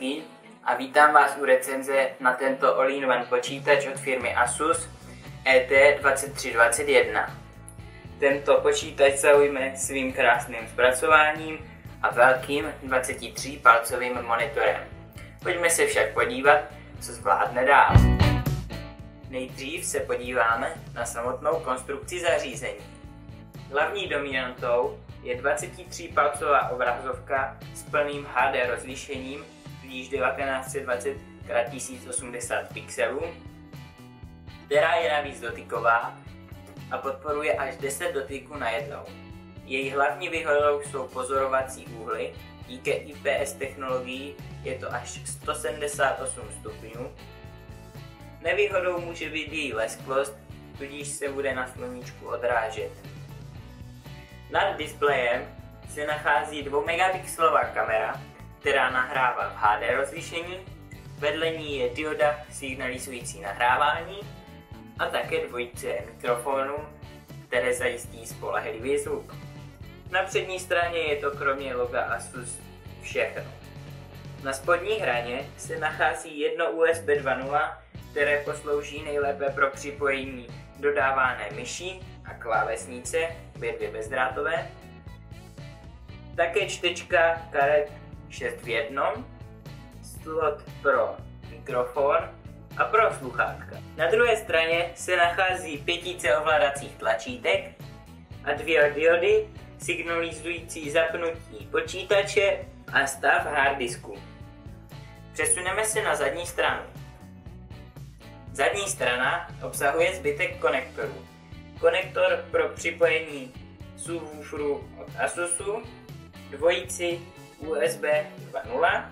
Zelecký a vítám vás u recenze na tento all-in-one počítač od firmy Asus ET2321. Tento počítač zaujme svým krásným zpracováním a velkým 23-palcovým monitorem. Pojďme se však podívat, co zvládne dál. Nejdřív se podíváme na samotnou konstrukci zařízení. Hlavní dominantou je 23-palcová obrazovka s plným HD rozlišením blíž 1920x1080 pixelů, která je navíc dotyková a podporuje až 10 dotyků najednou. Její hlavní výhodou jsou pozorovací úhly, díky IPS technologií je to až 178 stupňů. Nevýhodou může být její lesklost, tudíž se bude na sluníčku odrážet. Nad displejem se nachází 2 megapixelová kamera, která nahrává v HD rozlišení, vedle ní je dioda signalizující nahrávání a také dvojice mikrofonů, které zajistí spolehlivý zvuk. Na přední straně je to kromě loga Asus všechno. Na spodní hraně se nachází jedno USB 2.0, které poslouží nejlépe pro připojení dodávané myši a klávesnice, obě dvě bezdrátové. Také čtečka karet 6 v 1, slot pro mikrofon a pro sluchátka. Na druhé straně se nachází 5 ovládacích tlačítek a 2 diody signalizující zapnutí počítače a stav harddisku. Přesuneme se na zadní stranu. Zadní strana obsahuje zbytek konektorů. Konektor pro připojení subwooferu od Asusu, dvojici USB 2.0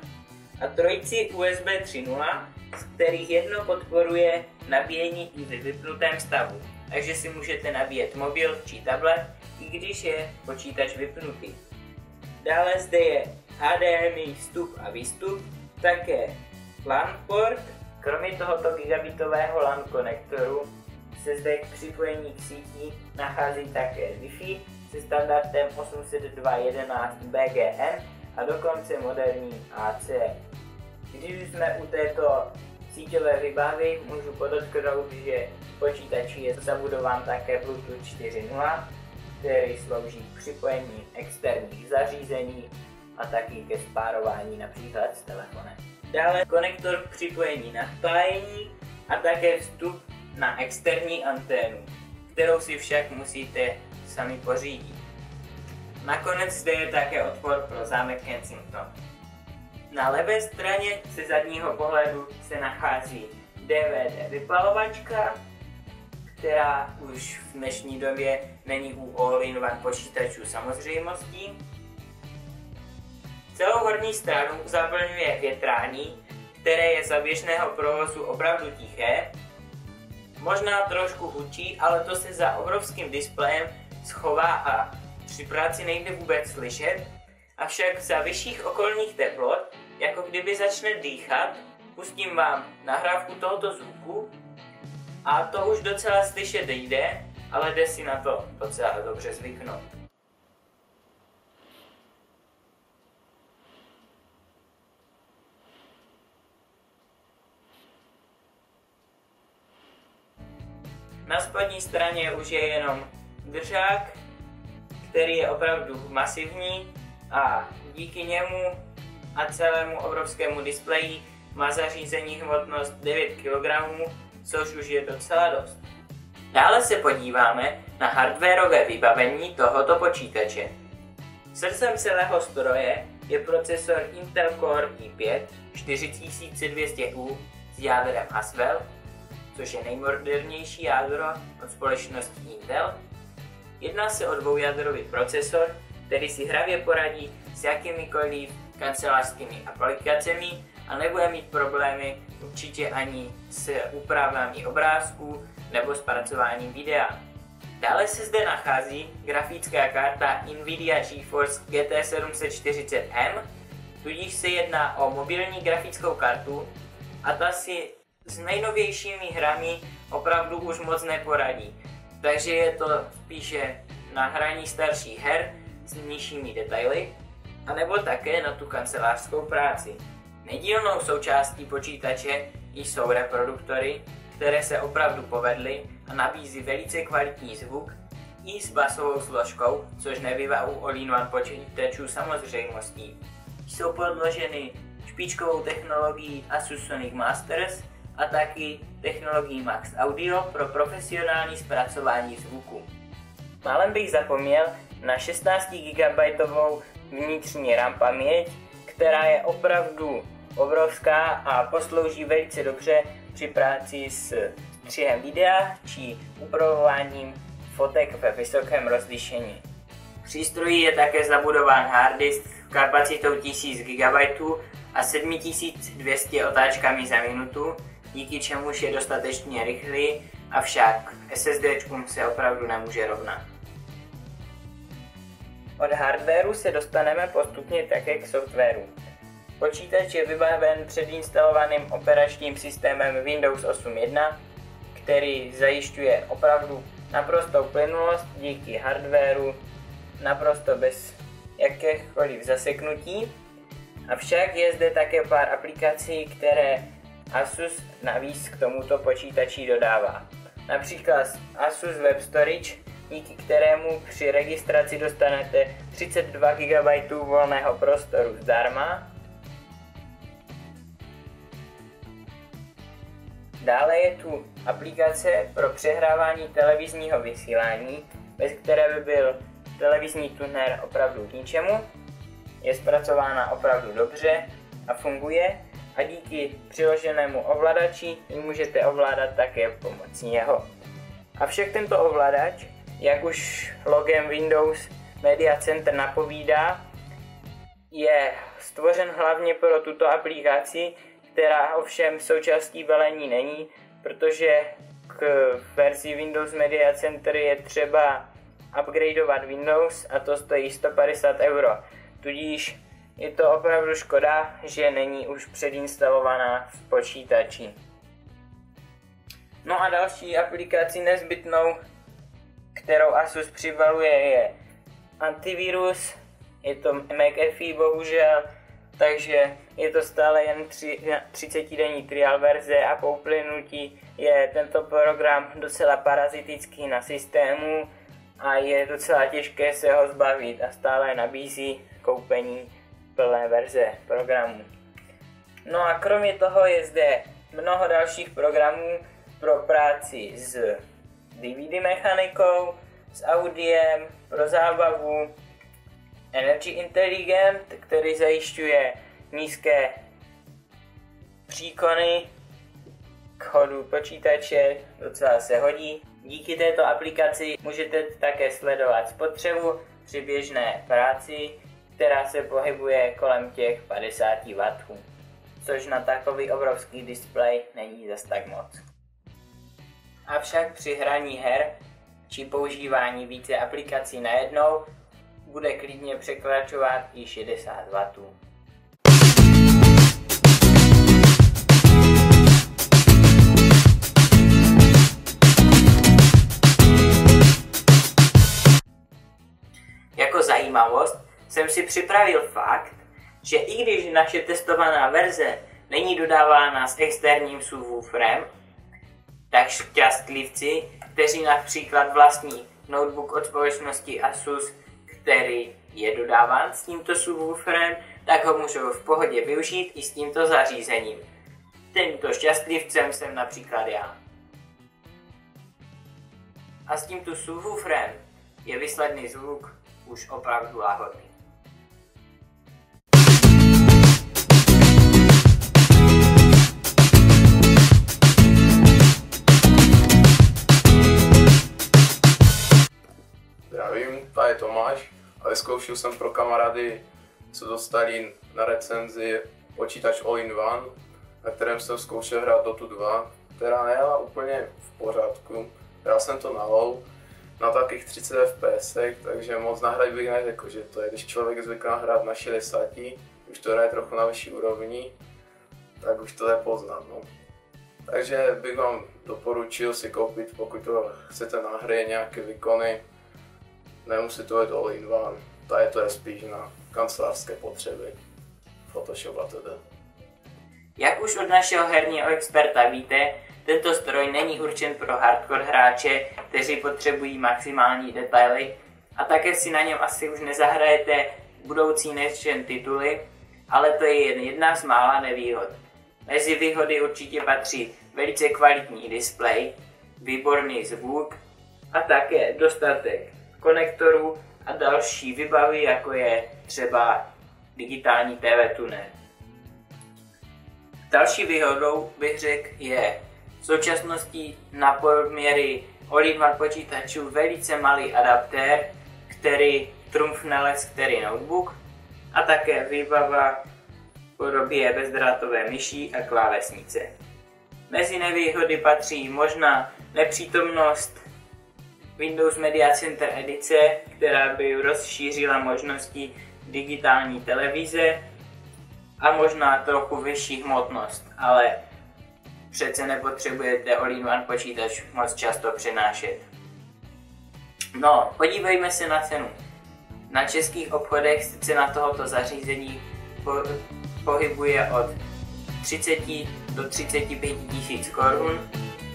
a trojici USB 3.0, z kterých jedno podporuje nabíjení i ve vypnutém stavu, takže si můžete nabíjet mobil či tablet, i když je počítač vypnutý. Dále zde je HDMI vstup a výstup, také LAN port. Kromě tohoto gigabitového LAN konektoru se zde k připojení k síti nachází také Wi-Fi se standardem 802.11 BGN a dokonce moderní AC. Když jsme u této síťové vybavy, můžu podotknout, že v počítači je zabudován také Bluetooth 4.0, který slouží k připojení externích zařízení a taky ke spárování například s telefonem. Dále konektor k připojení na spájení a také vstup na externí anténu, kterou si však musíte sami pořídit. Nakonec zde je také odpor pro zámek Kensington. Na levé straně ze zadního pohledu se nachází DVD vypalovačka, která už v dnešní době není u all-in-one počítačů samozřejmostí. Celou horní stranu zaplňuje větrání, které je za běžného provozu opravdu tiché, možná trošku hučí, ale to se za obrovským displejem schová a při práci nejde vůbec slyšet, avšak za vyšších okolních teplot, jako kdyby začne dýchat, pustím vám nahrávku tohoto zvuku a to už docela slyšet jde, ale jde si na to docela dobře zvyknout. Na spodní straně už je jenom držák, který je opravdu masivní a díky němu a celému obrovskému displeji má zařízení hmotnost 9 kg, což už je docela dost. Dále se podíváme na hardwareové vybavení tohoto počítače. Srdcem celého stroje je procesor Intel Core i5 4200U s jádrem Haswell, což je nejmodernější jádro od společnosti Intel. Jedná se o dvoujádrový procesor, který si hravě poradí s jakýmikoliv kancelářskými aplikacemi a nebude mít problémy určitě ani s úpravami obrázků nebo zpracováním videa. Dále se zde nachází grafická karta Nvidia GeForce GT 740M, tudíž se jedná o mobilní grafickou kartu a ta si s nejnovějšími hrami opravdu už moc neporadí. Takže je to spíše na hraní starších her s nižšími detaily, anebo také na tu kancelářskou práci. Nedílnou součástí počítače jsou reproduktory, které se opravdu povedly a nabízí velice kvalitní zvuk i s basovou složkou, což nebývá u all-in-one počítačů samozřejmostí. Jsou podloženy špičkovou technologií Asus Sonic Masters a taky technologií Max Audio pro profesionální zpracování zvuku. Málem bych zapomněl na 16 GB vnitřní RAM paměť, která je opravdu obrovská a poslouží velice dobře při práci s střihem videa či upravováním fotek ve vysokém rozlišení. V přístroji je také zabudován harddisk kapacitou 1000 GB a 7200 otáčkami za minutu, díky čemuž je dostatečně rychlý, avšak SSDčkům se opravdu nemůže rovnat. Od hardwareu se dostaneme postupně také k softwaru. Počítač je vybaven předinstalovaným operačním systémem Windows 8.1, který zajišťuje opravdu naprostou plynulost díky hardwareu naprosto bez jakéhokoliv zaseknutí. Avšak je zde také pár aplikací, které Asus navíc k tomuto počítači dodává. Například Asus Web Storage, díky kterému při registraci dostanete 32 GB volného prostoru zdarma. Dále je tu aplikace pro přehrávání televizního vysílání, bez které by byl televizní tuner opravdu k ničemu. Je zpracována opravdu dobře a funguje a díky přiloženému ovladači ji můžete ovládat také pomocí něho. Avšak tento ovladač, jak už logem Windows Media Center napovídá, je stvořen hlavně pro tuto aplikaci, která ovšem součástí balení není, protože k verzi Windows Media Center je třeba upgradeovat Windows a to stojí 150 €. Tudíž je to opravdu škoda, že není už předinstalovaná v počítači. No a další aplikací nezbytnou, kterou Asus přibaluje, je antivirus. Je to McAfee bohužel, takže je to stále jen 30denní trial verze a po uplynutí je tento program docela parazitický na systému a je docela těžké se ho zbavit a stále nabízí koupení plné verze programu. No a kromě toho je zde mnoho dalších programů pro práci s DVD mechanikou, s audiem, pro zábavu, Energy Intelligent, který zajišťuje nízké příkony k chodu počítače, docela se hodí. Díky této aplikaci můžete také sledovat spotřebu při běžné práci, která se pohybuje kolem těch 50 W, což na takový obrovský displej není zas tak moc. Avšak při hraní her či používání více aplikací najednou bude klidně překračovat i 60 W. Jako zajímavost jsem si připravil fakt, že i když naše testovaná verze není dodávána s externím subwooferem, tak šťastlivci, kteří například vlastní notebook od společnosti Asus, který je dodáván s tímto subwooferem, tak ho můžou v pohodě využít i s tímto zařízením. Tímto šťastlivcem jsem například já. A s tímto subwooferem je výsledný zvuk už opravdu lahodný. Zdravím, tady je Tomáš a vyzkoušel jsem pro kamarády, co dostali na recenzi počítač All-in-One, na kterém jsem zkoušel hrát Dota 2, která nejela úplně v pořádku. Hrál jsem to na low, na takých 30 FPS, takže moc nahrát bych neřekl, že to je, když člověk zvyklá hrát na 60, už to hraje trochu na vyšší úrovni, tak už to je poznat. No. Takže bych vám doporučil si koupit, pokud to chcete na hry, nějaké výkony, nemusí to být all-in-one, tady to je spíš na kancelářské potřeby, Photoshop a tedy. Jak už od našeho herního experta víte, tento stroj není určen pro hardcore hráče, kteří potřebují maximální detaily, a také si na něm asi už nezahrajete budoucí next-gen tituly, ale to je jen jedna z mála nevýhod. Mezi výhody určitě patří velice kvalitní displej, výborný zvuk a také dostatek konektorů a další vybavy, jako je třeba digitální TV tuner. Další výhodou bych řekl je v současnosti na poměry all-in-one počítačů velice malý adaptér, který trumfne který notebook, a také výbava v podobě bezdrátové myší a klávesnice. Mezi nevýhody patří možná nepřítomnost Windows Media Center edice, která by rozšířila možnosti digitální televize, a možná trochu vyšší hmotnost, ale přece nepotřebujete all-in-one počítač moc často přenášet. No, podívejme se na cenu. Na českých obchodech se cena tohoto zařízení pohybuje od 30 do 35 000 korun.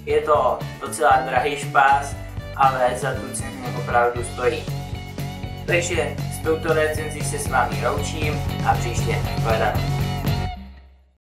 Je to docela drahý špás, ale za tu cenu opravdu stojí. Takže s touto recenzí se s vámi loučím a příště shledanou.